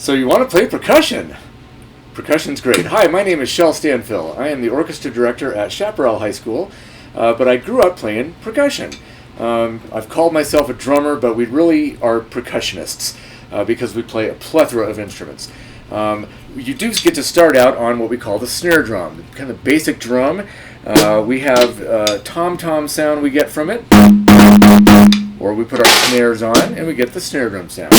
So you want to play percussion? Percussion's great. Hi, my name is Shel Stanfill. I am the orchestra director at Chaparral High School, but I grew up playing percussion. I've called myself a drummer, but we really are percussionists because we play a plethora of instruments. You do get to start out on what we call the snare drum, kind of basic drum. We have tom-tom sound we get from it, or we put our snares on and we get the snare drum sound.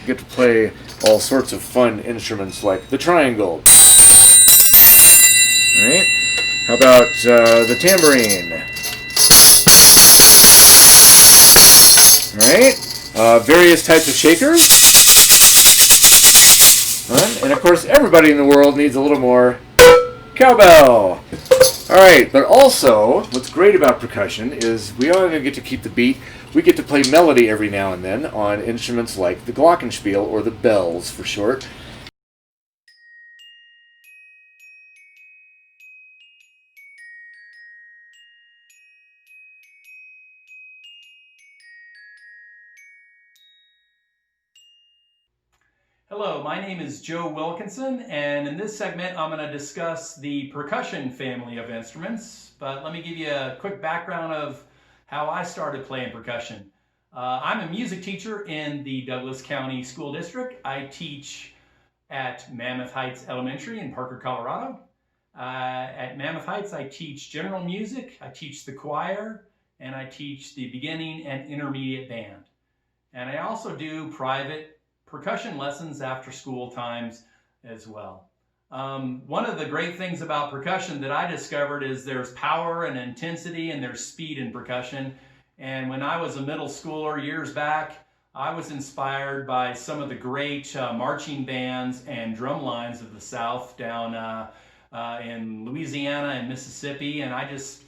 You get to play all sorts of fun instruments like the triangle. Right? How about the tambourine? Right? Various types of shakers. Fun. And of course, everybody in the world needs a little more cowbell. Alright, but also, what's great about percussion is we don't even get to keep the beat. We get to play melody every now and then on instruments like the glockenspiel, or the bells for short. Hello, my name is Joe Wilkinson, and in this segment I'm going to discuss the percussion family of instruments. But let me give you a quick background of how I started playing percussion. I'm a music teacher in the Douglas County School District. I teach at Mammoth Heights Elementary in Parker, Colorado. At Mammoth Heights I teach general music, I teach the choir, and I teach the beginning and intermediate band. And I also do private percussion lessons after school times as well. One of the great things about percussion that I discovered is there's power and intensity and there's speed in percussion. And when I was a middle schooler years back, I was inspired by some of the great marching bands and drum lines of the South down in Louisiana and Mississippi, and I just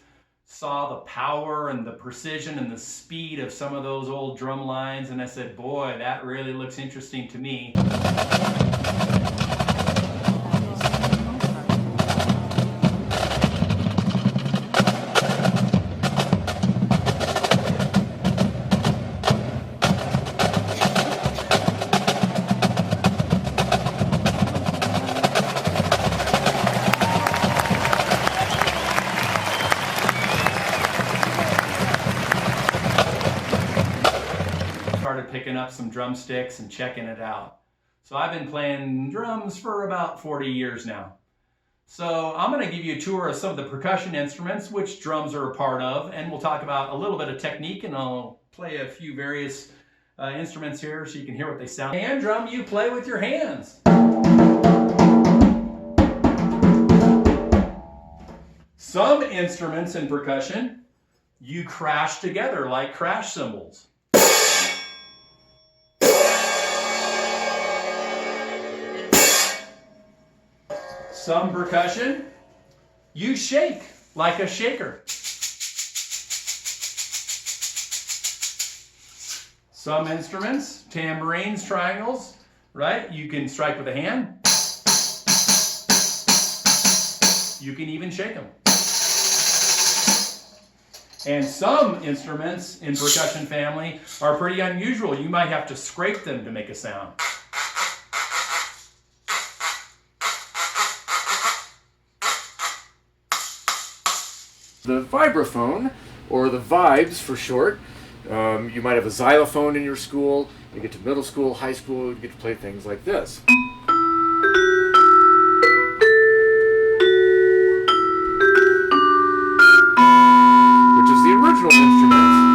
saw the power and the precision and the speed of some of those old drum lines, and I said, boy, that really looks interesting to me. Started picking up some drumsticks and checking it out. So I've been playing drums for about 40 years now. So I'm going to give you a tour of some of the percussion instruments, which drums are a part of, and we'll talk about a little bit of technique, and I'll play a few various instruments here so you can hear what they sound. Hand drum, you play with your hands. Some instruments in percussion, you crash together like crash cymbals. Some percussion, you shake like a shaker. Some instruments, tambourines, triangles, right? You can strike with a hand. You can even shake them. And some instruments in percussion family are pretty unusual. You might have to scrape them to make a sound. The vibraphone, or the vibes for short. You might have a xylophone in your school. You get to middle school, high school, you get to play things like this. Which is the original instrument.